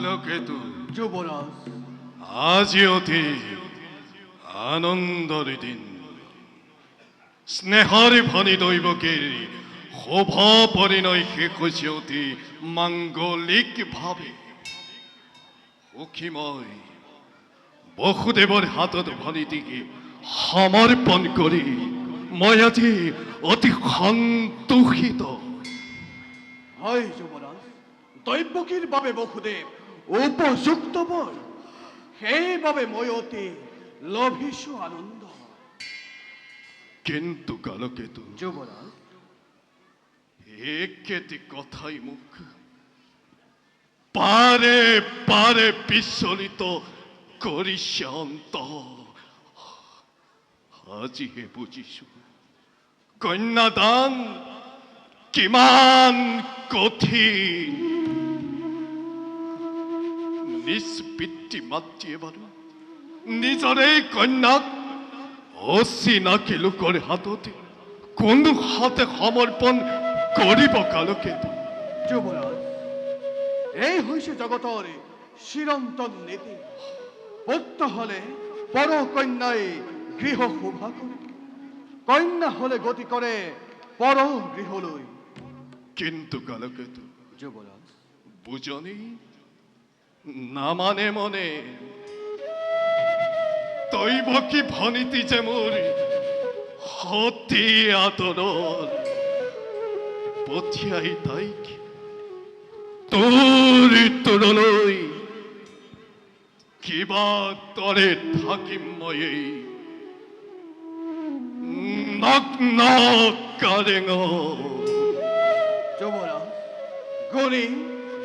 কালকেতু যুবৰাজ, আজি অতি আনন্দৰ দিন। স্নেহৰ ভনী দৈৱকীৰ শোভা পৰিণয় শেষ হৈছে অতি মাংগলিকভাৱে। সুখীময় বসুদেৱৰ হাতত ভনীটিকে সমৰ্পণ কৰি মই আজি অতি সন্তোষিত। হয় যুবরাজ, দৈবকীর বাবে বসুদেব উপযুক্ত বল, সেইভাবে মই অতি লভিছো আনন্দ। কিন্তু কালকেতু যুবরাজ, একেটি কথাই মুখ পারে পারে বিচলিত কৰিছে অন্তৰ। আজিহে বুজিছো কন্যাদান কিমান কঠিন। নিজ পিতৃ মাতৃয়ে বাৰু নিজৰে কন্যাক অচিনাকি লোকৰ হাততে কোন হাতে সমৰ্পণ কৰিব কালকেতু? যুবরাজ, এই হইছে জগতর চিরন্তন নীতি। পুত্র হলে পর কন্যায় গৃহ শোভা করে, কন্যা হলে গতি করে পর গৃহলৈ। কিন্তু কালকেতু যুবরাজ, বুজনি না মানে মনে দৈবকী ভনীতি যে মোৰ অতি আদৰৰ, পঠিয়াই তাইক তোৰ তোৰলৈ কিবা তৰে থাকিম মই এই নগ্ন কাৰেঙত। যুবৰাজ, গুণী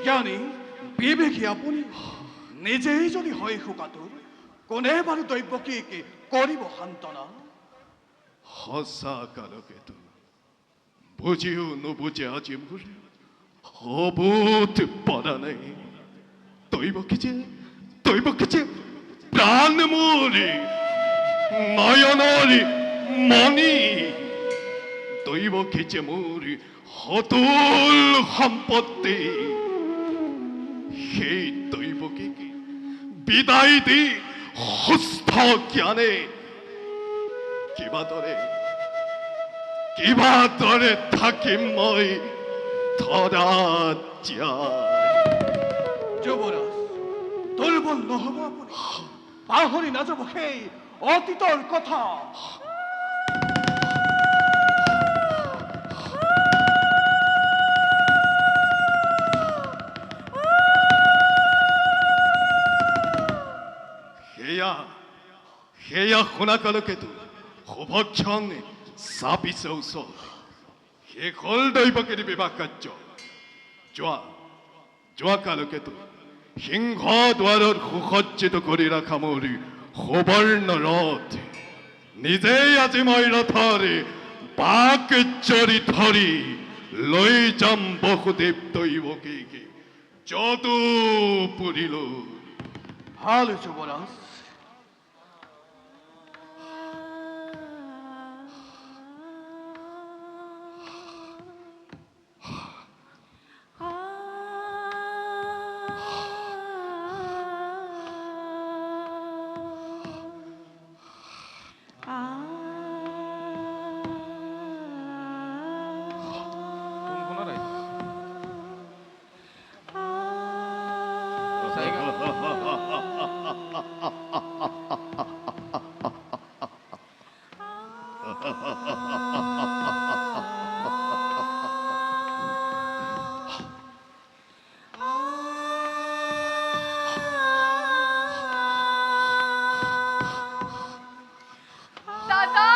জ্ঞানী বিবেকী আপুনি নিজেই যদি হয় শোকাতুৰ, কোনে বাৰু দৈবকীক কৰিব সান্তনা? সঁচা কালকেতু, বুজিও নুবুজে আজি মোৰ হবুত পৰা নাই। দৈবকী যে প্ৰাণ মোৰ নয়নৰ মণি। দৈবকী যে মোৰ অতুল সম্পত্তি। সেই দৈবকীক বিদায় দি সুস্থ জ্ঞানে কিবা দৰে থাকিম মই ধৰাত জীয়াই। যুবৰাজ, দুৰ্বল নহব আপুনি, পাহৰি নাযাব সেই অতীতৰ কথা। সেয়া শুনা কালকেতু, শুভক্ষণ চাপিছে ওচৰত। শেষ হ'ল দৈবকীৰ বিবাহ কাৰ্য। যোৱা কালকেতু, সিংহ দুৱাৰত সুসজ্জিত কৰি ৰখা মোৰ সুবৰ্ণ ৰথ নিজেই আজি মই ৰথৰ বাক জৰি ধৰি লৈ যাম বসুদেৱ দৈবকীক যদুপুৰীলৈ। ভাল যুবৰাজ। দাদা,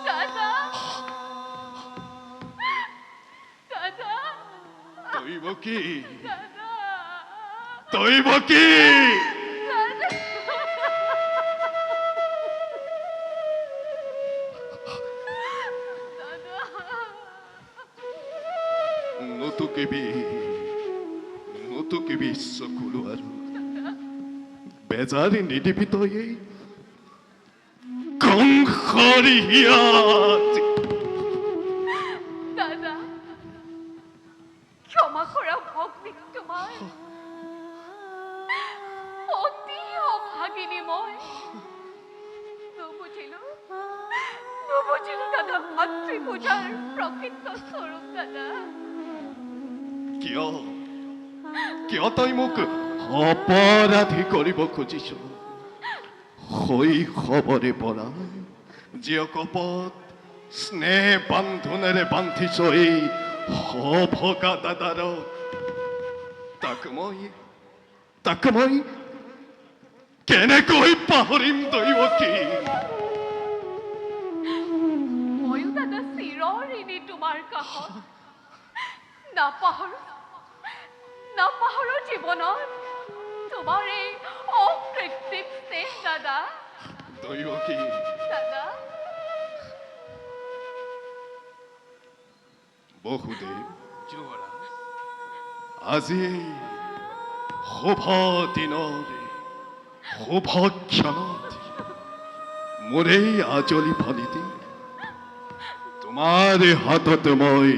দাদা, দাদা, দৈবকী দাদা, দৈবকী দাদা। নতুকিবি চকুলো আৰু বেজাৰি নিদিবি তই এই ধ্বংসৰ হিয়াত দাদা ক্ষমা কৰা ভক্তি তোমাৰ অতি অভাগিনী মই নুবুজিলো দাদা মাতৃপূজাৰ প্ৰকৃত স্বৰূপ দাদা কিয় কিয় তই মোক অপৰাধী কৰিব খুজিছ শৈশৱৰে পৰা জীয়কপত স্নেহ বান্ধোনেৰে বান্ধিছ এই সভগা দাদাৰক তাক মই কেনেকৈ পাহৰিম দৈৱকী ময়ো দাদা চিৰঋণী তোমাৰ কাষত নাপাহৰো জীৱনত তোমাৰ এই অকৃত্ৰিম স্নেহ দাদা দৈৱকী দাদা বহুদেৱ যুৱৰাজ আজি এই শুভ দিনৰে শুভ ক্ষণত মোৰ এই আজলি ফালিতে তোমাৰ হাতত মই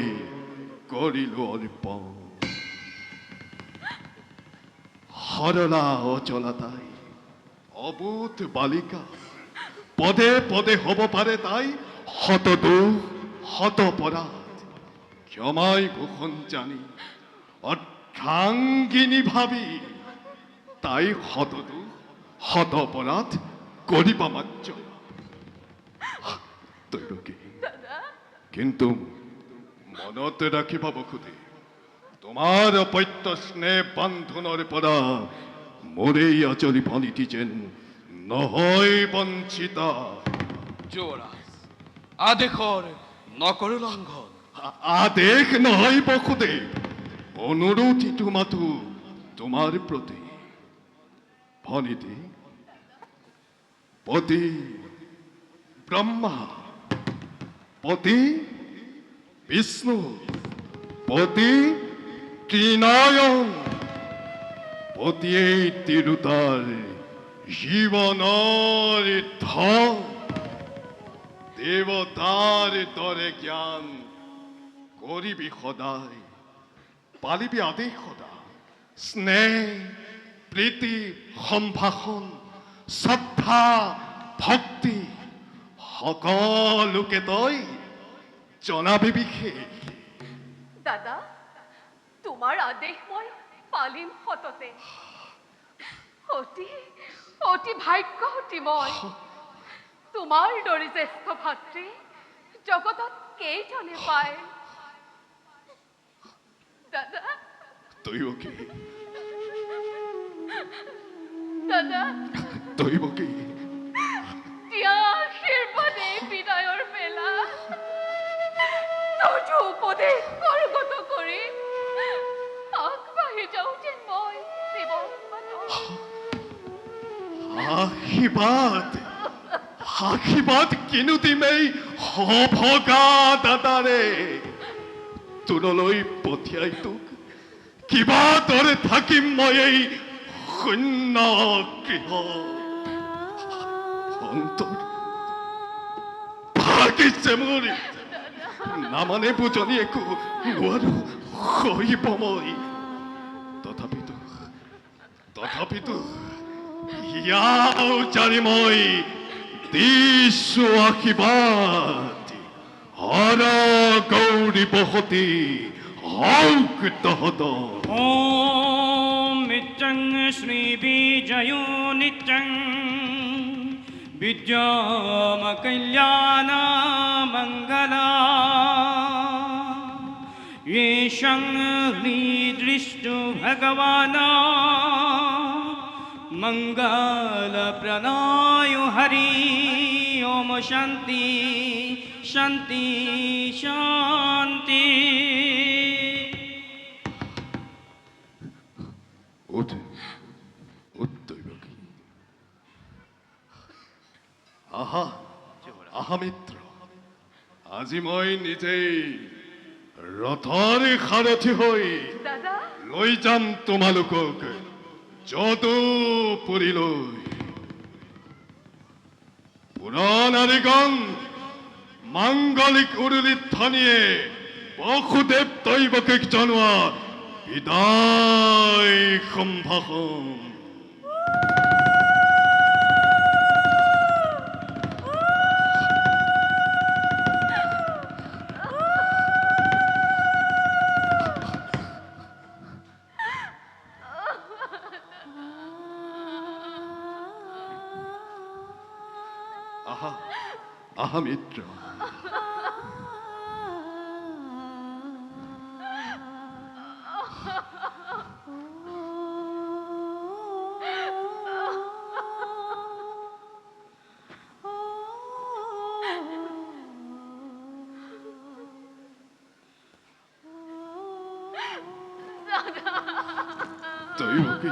কৰিলো অৰ্পণ সৰলা অচলা তাই অবুধ বালিকা পদে পদে হ'ব পাৰে তাই শত দুখ শত অপৰাধ ক্ষমাই ভূষণ জানি অৰ্ধাংগিনী ভাবি তাই শত দুখ শত অপৰাধ কৰিবা মাত্ৰ দৈৱকী দাদা কিন্তু মনত ৰাখিবা বসুদে তোমাৰ অপত্য স্নেহ বান্ধোনৰ পৰা মোৰ এই আজলি ফালিটি যেন নহয় বঞ্চিতা যুৱৰাজ আদেশৰ নকৰো লংঘন আদেশ নহয় বসুদেৱ অনুৰোধ মাথো তোমাৰ প্ৰতি ভনিতি পতি ব্ৰহ্মা পতি বিষ্ণু পতি ত্ৰিনয়ন পতিয়েই তিৰুতাৰ জীৱনৰ ধন দেৱতাৰ দৰে জ্ঞান কৰিবি সদায় পালিবি আদেশ সদা স্নেহ প্ৰীতি সম্ভাষণ শ্ৰদ্ধা ভক্তি সকলোকে তই জনাবি বিশেষ দাদা তোমাৰ আদেশ মই পালিম সততে অতি ভাগ্যৱতী মই তোমাৰ দৰে জ্যেষ্ঠ ভাতৃ জগতত কেইজনে পায় দাদা দৈৱকী দাদা দৈৱকী দিয়া আশীৰ্বাদে বিদায়ৰ বেলা তোজো উপদেশ কৰ্গত কৰি আগবাঢ়ি যাওঁ যেন মই জীৱন আশীৰ্বাদ কিনো দিমেই সভগা দাদাৰে তোৰলৈ পঠিয়াই তোক কিবা দৰে থাকিম মই এই শূন্য গৃহ অন্তৰ ভাগিছে মোৰ নামানে বুজনি একো নোৱাৰো সহিব মই তথাপিতো ইয়াও জানি মই দিছো আশীৰ্বাদ হৰ গৌৰী বসতি হওক তহঁতৰ ॐ नित्यं श्रीबीजयो नित्यं विद्यामकल्याणमङ्गला येषं हृदृष्टु भगवान् मङ्गलप्रणायो हरि ॐ शान्ति शान्ति शान्ति দৈৱকী আহা মিত্ৰ আজি মই নিজেই ৰথৰ সাৰথি হৈ দাদা লৈ যাম তোমালোকক যদুপুৰীলৈ নৰনাৰীগণ মাঙ্গলিক উৰুলি থানিয়ে বহুদেব দৈবকে জনোৱা বিদায় সম্ভাষণ। আহা আহা মিত্ৰ, দৈবকী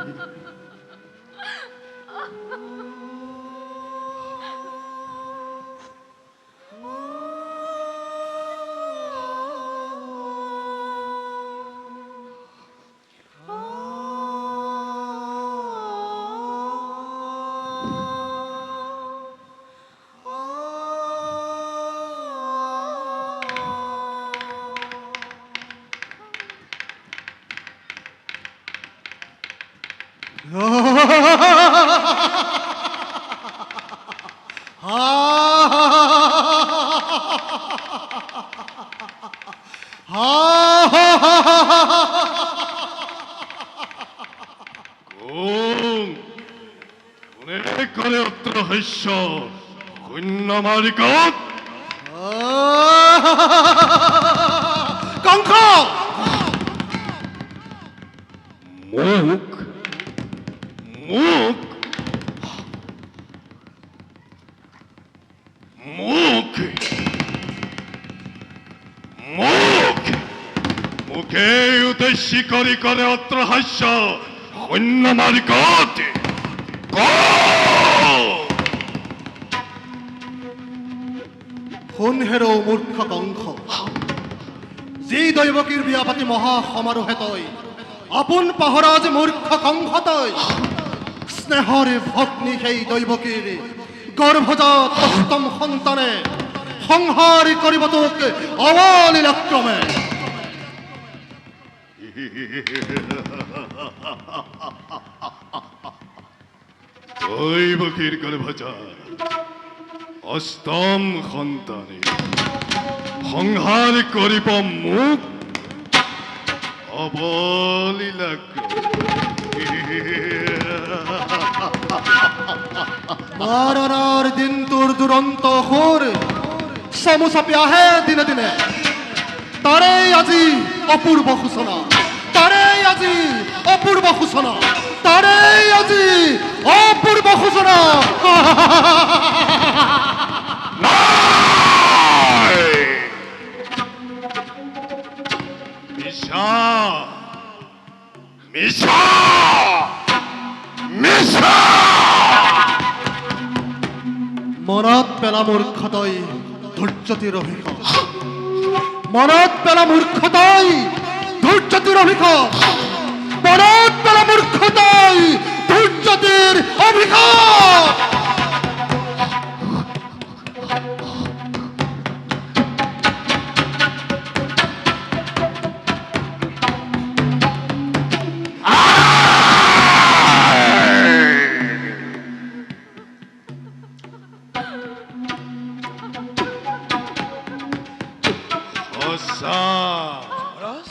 কোনে কৰে অত্ৰ শস্য শূন্য মাৰিকত কংস মোক মোক মোক মোক মুখে উদ্দেশ্যি কৰি কৰে অত্ৰ শস্য শূন্য মাৰিকত শুন হেৰ মূৰ্খ কংস, যি দৈৱকীৰ বিয়া পাতি মহা সমাৰোহে তই আপোন পাহৰা যে মূৰ্খ কংস তই। স্নেহৰে ভগ্নী সেই দৈৱকীৰ গৰ্ভজাত অষ্টম সন্তানে সংহাৰ কৰিব তোক অৱলীলাক্ৰমে। দৈবকীৰ গৰ্ভজাত অষ্টম সন্তানে সংহাৰ কৰিব মোক মাৰণাৰ দিনটোৰ দুৰন্ত সুৰ চমু চাপি আহে দিনে দিনে। তাৰেই আজি অপূৰ্ব সূচনা, তাৰেই আজি অপূৰ্ব সূচনা, তাৰেই আজি অপূৰ্ব সূচনা। মিছা মিছা মিছা মনত পেলা মূৰ্খ তই ধৈৰ্যতিৰ অভিষেক, মনত পেলা মূৰ্খ তই ধৈৰ্যতিৰ অভিষেক, মনত পেলা মূৰ্খ তই ধৈৰ্যতিৰ অভিষেক। যুৱৰাজ,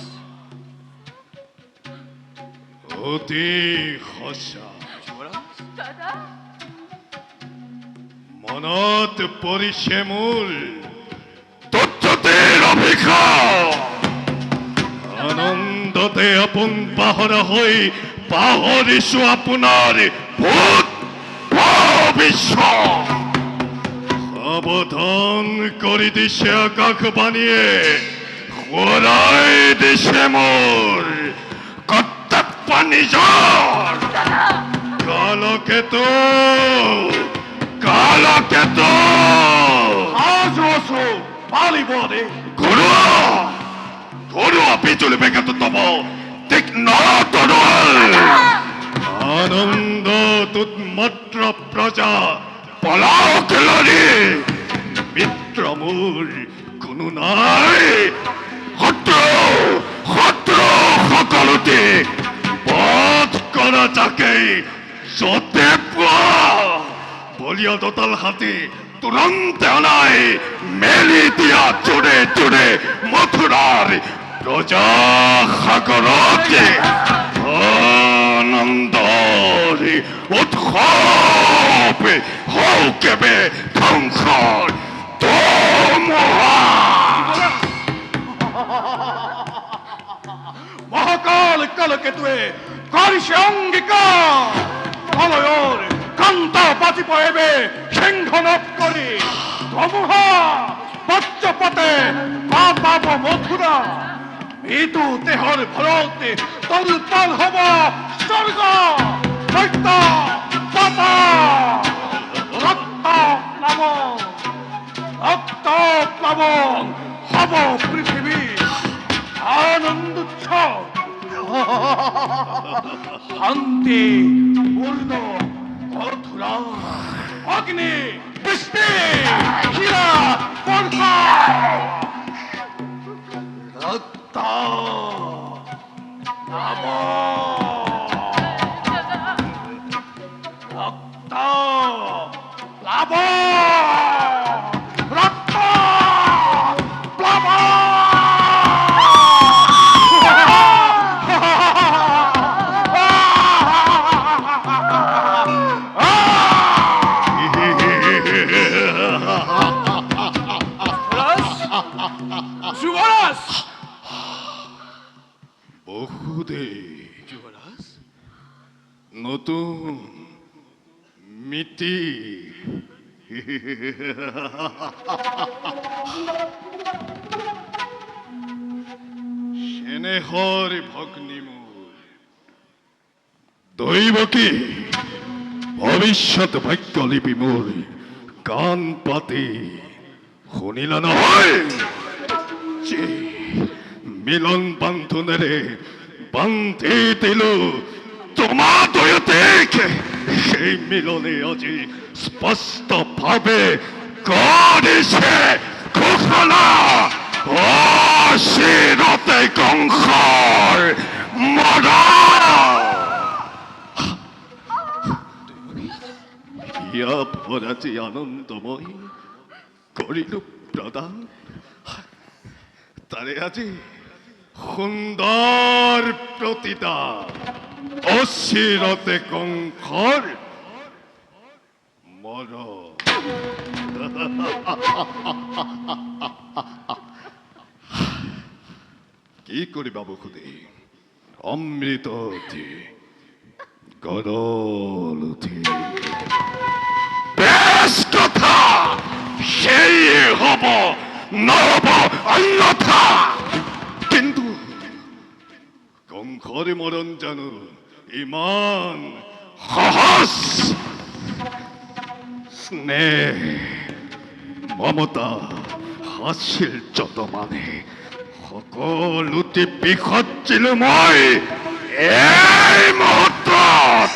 অতি সঁচা। যুৱৰাজ, দাদা মনত পৰিছে মোৰ তত্ত্বতেৰ অভিষেক। আনন্দতে আপোন পাহৰা হৈ পাহৰিছো আপোনাৰ ভূত ভৱিষ্যত। সাৱধান কৰি দিছে আকাশবাণীয়ে, সোঁৱৰাই দিছে মোৰ কৰ্তব্য নিজৰ। কালকেতু কালকেতু আজো আছো পালিবনে ঘৰুৱা ঘৰুৱা বিজুলী বেগত তব তীক্ষ্ণ তৰোৱাল। আনন্দত মাত্ৰ প্ৰজা পলাও কেলৰি মিত্ৰ মোৰ কোনো নাই শত্ৰু সকলোতে বধ কৰা যাকেই য'তে পোৱা বলিয়া দতাল হাতী তুৰন্তে অনাই মেলি দিয়া জোৰে জোৰে মথুৰাৰ প্ৰজা সাগৰতে আনন্দৰ উৎসৱ হৌকেবে ধ্বংসৰ ধুমুহা মহাকাল কালকেতুৱে কৰিছে অংগীকাৰ মলয়ৰ কান্ত বাজি পৰে সিংহনক কৰি ধুমুহা বজ্ৰপাতে পাব মথুৰা এইটো দেহৰ ভৰতে তলপাল হ'ব স্বৰ্গ সত্য পাতা ৰক্ত প্লাৱন হ'ব পৃথিৱী আনন্দ উৎসৱ শান্তি পূৰ্ণ মথুৰা অগ্নি বৃষ্টি হীৰা বৰ্ষা ৰক্ত ৰক্ত ৰক্ত যুবৰাজ বহুদেৱ নতুন মিতি সেনেহৰ ভগ্নী মোৰ দৈৱকী ভৱিষ্যত ভাগ্যলিপি মোৰ কাণ পাতি শুনিলা নহয় যে মিলন বান্ধোনেৰে বান্ধি দিলো তোমা দুয়োটিক সেই মিলনে আজি স্পষ্টভাৱে কৰিছে ঘোষণা অচিৰতে কংসৰ মৰণ ইয়া ভৰাজি আনন্দময় কৰিলো প্ৰদান তাৰে আজি সুন্দৰ প্ৰতিদান অচিৰতে কংসৰ মৰণ কি কৰিবা বসুদে অমৃততে গৰলতে বেশ কথা সেয়ে হ'ব নহ'ব অন্যথা কিন্তু কংসৰ মৰণ জানো ইমান সহজ স্নেহ মমতা আছিল যত মানে সকলোতে বিসৰ্জিলো মই এই মুহূৰ্তত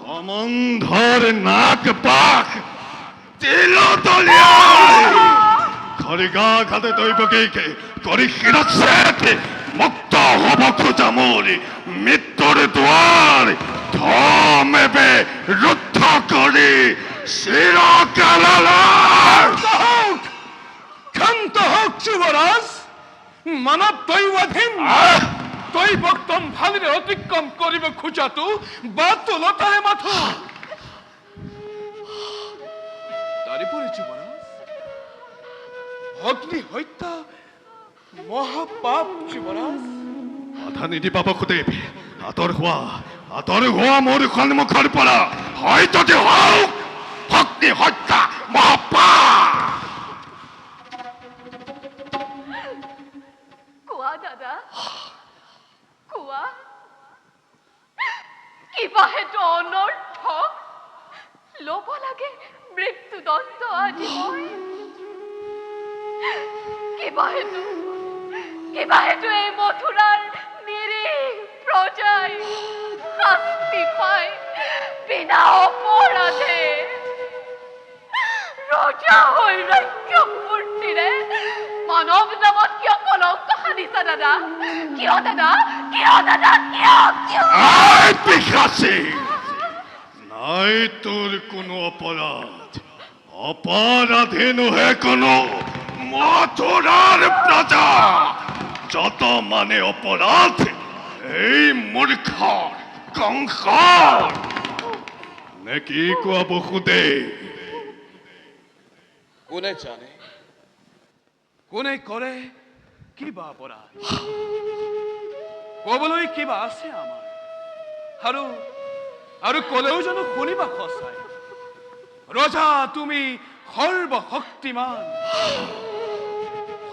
সম্বন্ধৰ নাক পাক তিলতলিয়াই খৰিগা ঘাটে দৈৱকীকে কৰি শিৰচ্ছেদ মুক্ত হ'ব খোজা মোৰ মৃত্যুৰ দুৱাৰ ধমেবে ৰুদ্ধ কৰি চিৰকাললৈ ক্ষান্ত হোক যুবৰাজ মানৱ দৈৱাধীন দৈবক্তম ভালেৰে অতিক্ৰম কৰিব খোজাটো বা তলতাহে মাথো তাৰোপৰি যুবৰাজ অগ্নি হত্যা মহাপাপ যুবৰাজ বাধা নিদিবা বসুদেৱ আঁতৰ হোৱা মোৰ সন্মুখৰ পৰা হয় যদি হওক অগ্নি হত্যা মহাপাপ কোৱা দাদা কোৱা কিবা হেতু অনৰ্থক ল'ব লাগে মৃত্যুদণ্ড আজি মই কিবা হেতু এই মথুৰাৰ নিৰীহ প্ৰজাই শাস্তি ঠাই পায় বিনা অপৰাধে ৰজা হৈ ৰাজ্য মূৰ্তিৰে মানৱ নামত কিয় কলংক সানিছা দাদা? কিয় দাদা? কিয় দাদা? কিয় কিয়? আয় পিশাচি! নাই তোর কোনো অপরাধ, অপরাধী নহে কোনো মথুরার প্রজা। যত মানে অপরাধ এই মূর্খ কংস নাকি কোৱা বসুদে? কোনে জানে, কোনে কৰে কিবা অপৰাধ? ক'বলৈ কিবা আছে আমাৰ? আৰু ক'লেও জানো শুনিবা সঁচাই? ৰজা তুমি সৰ্বশক্তিমান,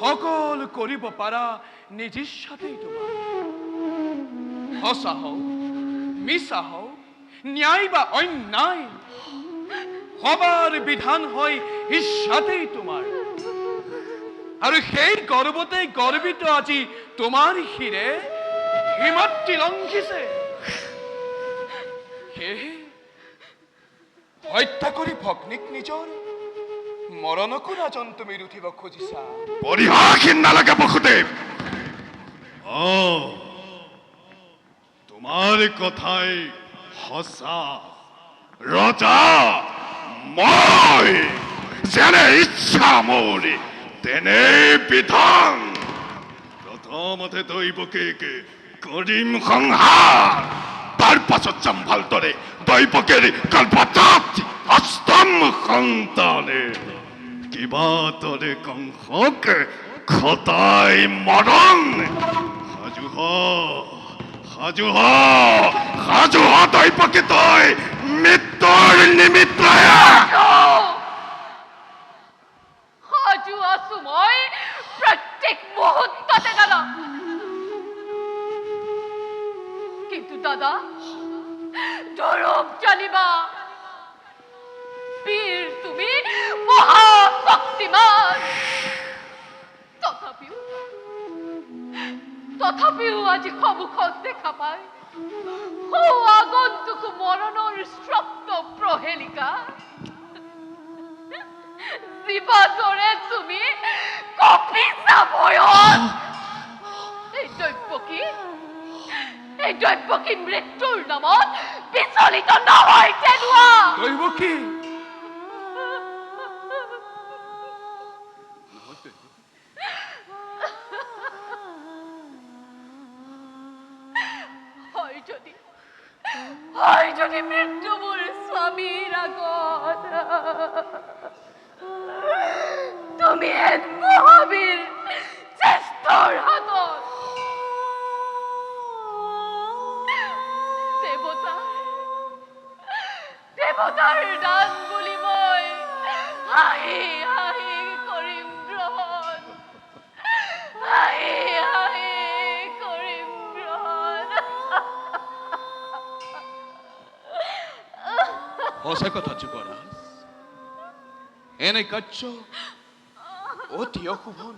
সকলো কৰিব পাৰা নিজ ইচ্ছাতেই তোমাৰ। সঁচা হওক মিছা হওক, ন্যায় বা অন্যায়, সবাৰ বিধান হয় ইচ্ছাতেই তোমাৰ। আৰু সেই গৰ্বতে গৰ্বিত আজি তোমাৰ শিৰে হিমাত্ৰী লংঘিছে। সেয়েহে হত্যা কৰি ভগ্নীক নিজৰ মৰণকো ৰাজন তুমি ৰুঠিব খুজিছা। পৰিহাসীন নালাগে বসুদেব। তোমাৰ কথাই সঁচা। ৰজা মই যেনে ইচ্ছা মোৰ তেনে বিধান। প্ৰথমতে দৈবকে কৰিম সংহাৰ, তাৰ পাছত যাম ভালদৰে দৈবকের গর্ভজাত অষ্টম সন্তানের। কিবা তরে কংসক খতাই মরণ। সাজু হ, সাজু হ, সাজু হ দৈবকে তই মৃত্যুর নিমিত্ত। সাজু আছো মই প্ৰত্যেক মুহূৰ্ততে দাদা। কিন্তু দাদা দৰৱ জানিবা, বীৰ তুমি মহাশক্তিমান। তথাপিও আজি সন্মুখত দেখা পাই আগন্তুক মৰণৰ শ্ৰপ্ত প্ৰহেলিকা। জীৱাদৰে তুমি কপিছা ভয়ত। এই দৈৱকী মৃত্যুৰ নামত বিচলিত নহয় তেনোৱা। দৈবকী হয় যদি মৃত্যু মোৰ স্বামীৰ আগত, তুমি এক মহাবীৰ জ্যেষ্ঠৰ হাতত। দেৱতাৰ দান বুলি মই হাঁহি হাঁহি কৰিম গ্ৰহণ, হাঁহি হাঁহি কৰিম গ্ৰহণ। সঁচা কথা যুৱৰাজ, এনে কাৰ্য অতি অশোভন।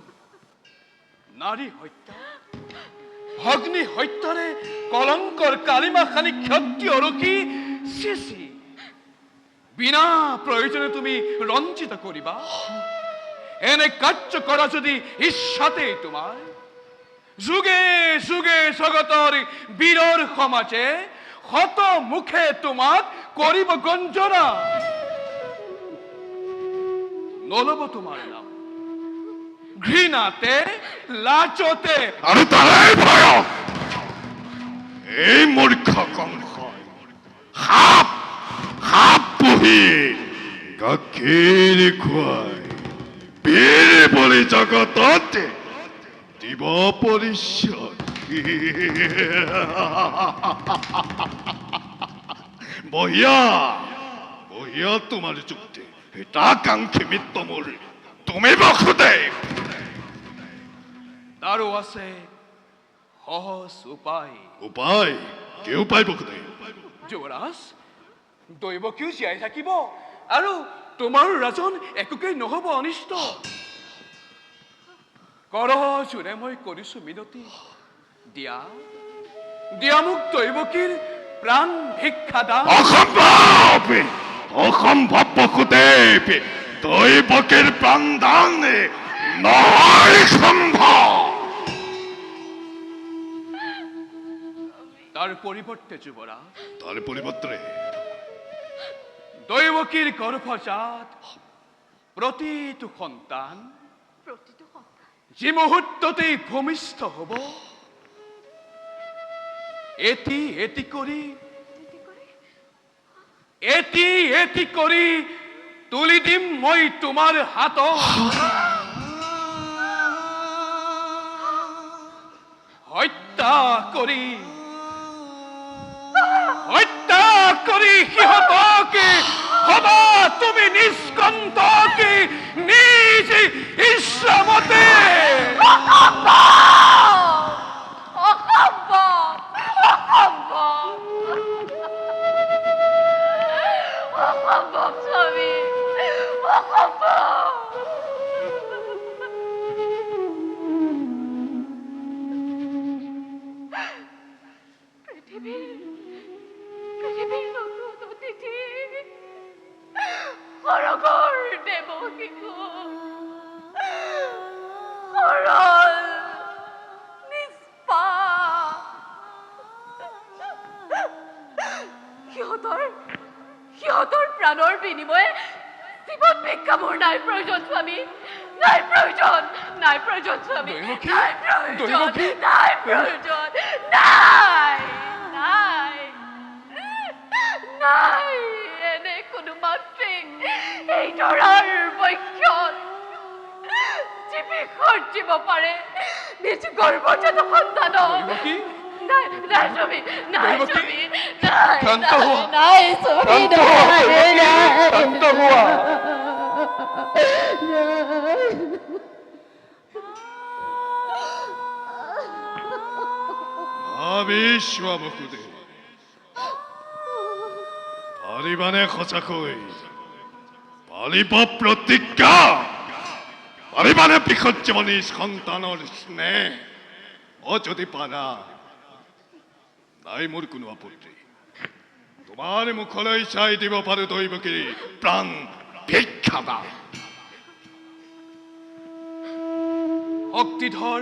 নাৰী হত্যা, ভগ্নী হত্যাৰে কলংকৰ কালিমা খানি ক্ষত্ৰিয় ৰখি চেচি বিনা প্ৰয়োজনে তুমি ৰঞ্জিত কৰিবা। এনে কাৰ্য কৰা যদি ইচ্ছাতেই তোমাৰ, যুগে যুগে জগতৰ বীৰৰ সমাজে শত মুখে তোমাক কৰিব গঞ্জনা। নলব তোমাৰ নাম, ঘৃণাতে লাজতে আৰু তাৰে ভয়ত এই মূৰ্খ কংস সাপ সাপ পুহি গাখীৰ খুৱাই বীৰ বুলি জগতত দিব পৰিচয়। বহিয়া বহিয়া তোমাৰ যুক্তি হিতাকাঙ্ক্ষী মিত্ৰ মোৰ তুমি বসুদেব। তাৰো আছে সহজ উপায়। উপায় কি উপায় বসুদেব? যুৱৰাজ, দৈৱকীও জীয়াই থাকিব আৰু তোমাৰ ৰাজন একোকেই নহব অনিষ্ট। কৰ জোৰে মই কৰিছো মিনতি, দিয়া দিয়া মোক দৈৱকীৰ প্ৰাণ ভিক্ষা দান অসম্ভব অসম্ভৱ বসুদেৱ দৈৱকীৰ প্ৰাণদান নহয় সম্ভৱ তাৰ পৰিৱৰ্তে যুৱৰাজ তাৰ পৰিৱৰ্তে দৈৱকীৰ গৰ্ভজাত প্ৰতিটো সন্তান প্ৰতিটো সন্তান যি মুহূৰ্ততেই ভূমিষ্ঠ হ'ব এটি এটি কৰি তুলি দিম মই তোমাৰ হাতত হত্যা কৰি সিহঁতকে হবা তুমি নিষ্কণ্টকে নিজ ইচ্ছামতে অসম্ভৱ স্বামী অসম্ভৱ পৃথিৱীৰ নতুন অতিথি সৰগৰ দেৱকীকো সৰল নিষ্পাপ সিহঁতৰ প্ৰাণৰ বিনিময়ে জীৱন ভিক্ষা মোৰ নাই প্ৰয়োজন স্বামী নাই প্ৰয়োজন স্বামী দৈৱকী, নাই প্ৰয়োজন দৈৱকী। নাই প্ৰয়োজন নাই নাই নাই এনে কোনো মাতৃক এই ধৰাৰ বক্ষত যি বিসৰ্জিব পাৰে নিজ গৰ্ভজাত সন্তানক দৈৱকী, নাই নাই স্বামী নাই দৈৱকী, স্বামী নাই শান্ত নাই, হোৱা। নাই স্বামী শান্ত হোৱা, নাই দৈৱকী, শান্ত হোৱা। ভাবিছোৱা বসুদেৱ পাৰিবানে সঁচাকৈ পাৰিব প্ৰতিজ্ঞা পাৰিবানে বিসৰ্জনী সন্তানৰ স্নেহ যদি পাৰা নাই মোৰ কোনো আপত্তি তোমাৰ মুখলৈ চাই দিব পাৰো দৈৱকী প্ৰাণ ভিক্ষা দান শক্তিধৰ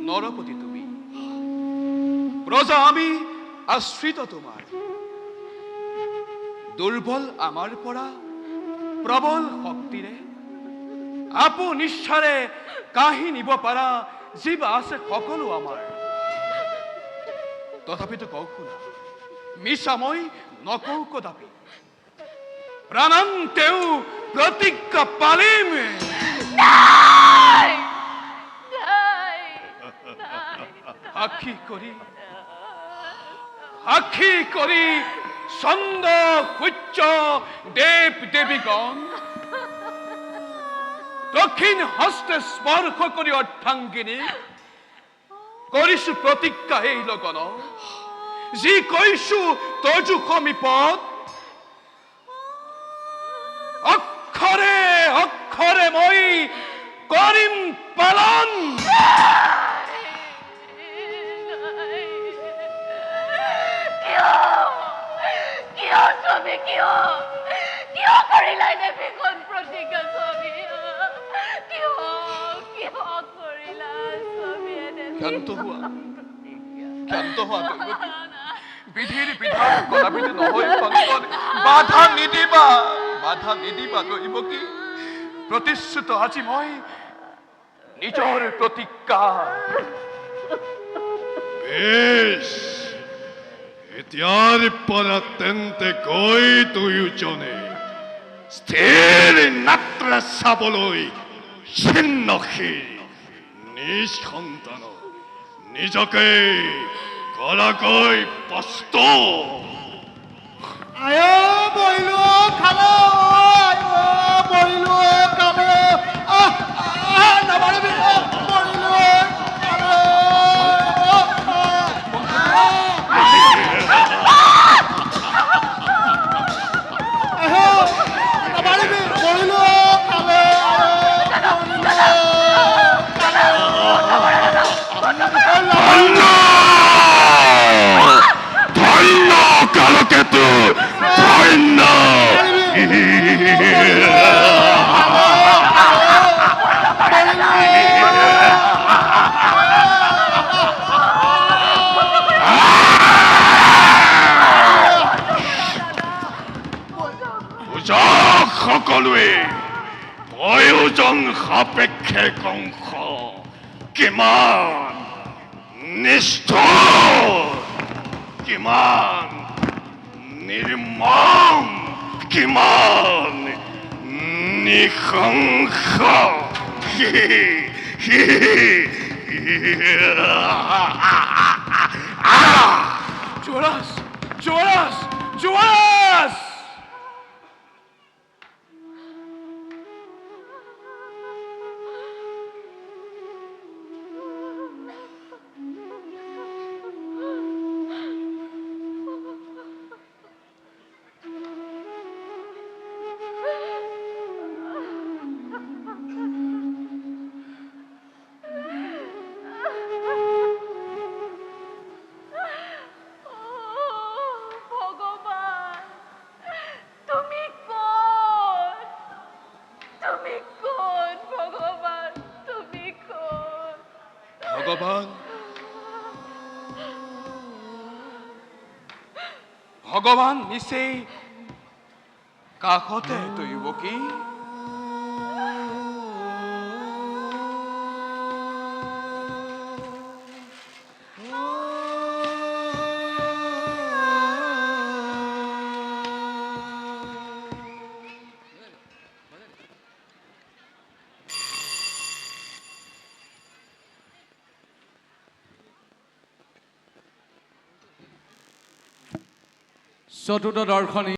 নৰপতি তুমি প্ৰজা আমি আশ্ৰিত তোমাৰ দুৰ্বল আমাৰ পৰা প্ৰবল শক্তিৰে আপোনিশ্বাৰে কাঢ়ি নিব পাৰা জীৱ আছে সকলো আমাৰ তথাপিতো কওঁ শুনা মিছা মই নকওঁ কদাপি প্ৰাণান্তেও প্ৰতিজ্ঞা পালিম নাই নাই সাক্ষী কৰি চন্দ সূৰ্য দেৱ দেৱীগণ দক্ষিণ হস্তে স্পৰ্শ কৰি অৰ্ধাংগিনী কৰিছো প্ৰতিজ্ঞা এই লগন যি কৈছো তজু সমীপত অক্ষৰে অক্ষৰে মই কৰিম পালন কিয় স্বামী কিয় কৰিলাই নে ভীষণ প্ৰতিজ্ঞা স্বামী কিয় কৰিলা স্বামী এনে শান্ত হোৱা। প্ৰতিজ্ঞা? ক্ষান্ত হোৱা দৈৱকী বিধিৰ বিধান কদাপিতে নহয় সন্তান বাধা নিদিবা দৈৱকী প্ৰতিশ্ৰুত আজি মই নিজৰ প্ৰতিজ্ঞা বেশ এতিয়াৰ পৰা তেন্তে গৈ দুয়োজনে স্থিৰ নাত্ৰা চাবলৈ ছিন্নশীল নিজ সন্তান নিজকে কৰাকৈ প্ৰস্তুত আয় বইলো খালো আয় বইলো খালো নামাৰিবি বইলো খালো নামাৰিবি বইলো খালো ধন্য বুজক সকলোৱে প্ৰয়োজন সাপেক্ষে কংস কিমান নিষ্ঠুৰ কিমান নিৰ্মম কিমান নিশংস যুৱৰাজ যুৱৰাজ যুৱৰাজ ভগৱান তুমি কোন তুমি কোন ভগৱান তুমি কোন ভগৱান ভগৱান নিচেই কাষতে দৈৱকী চতুৰ্থ দৰ্শনী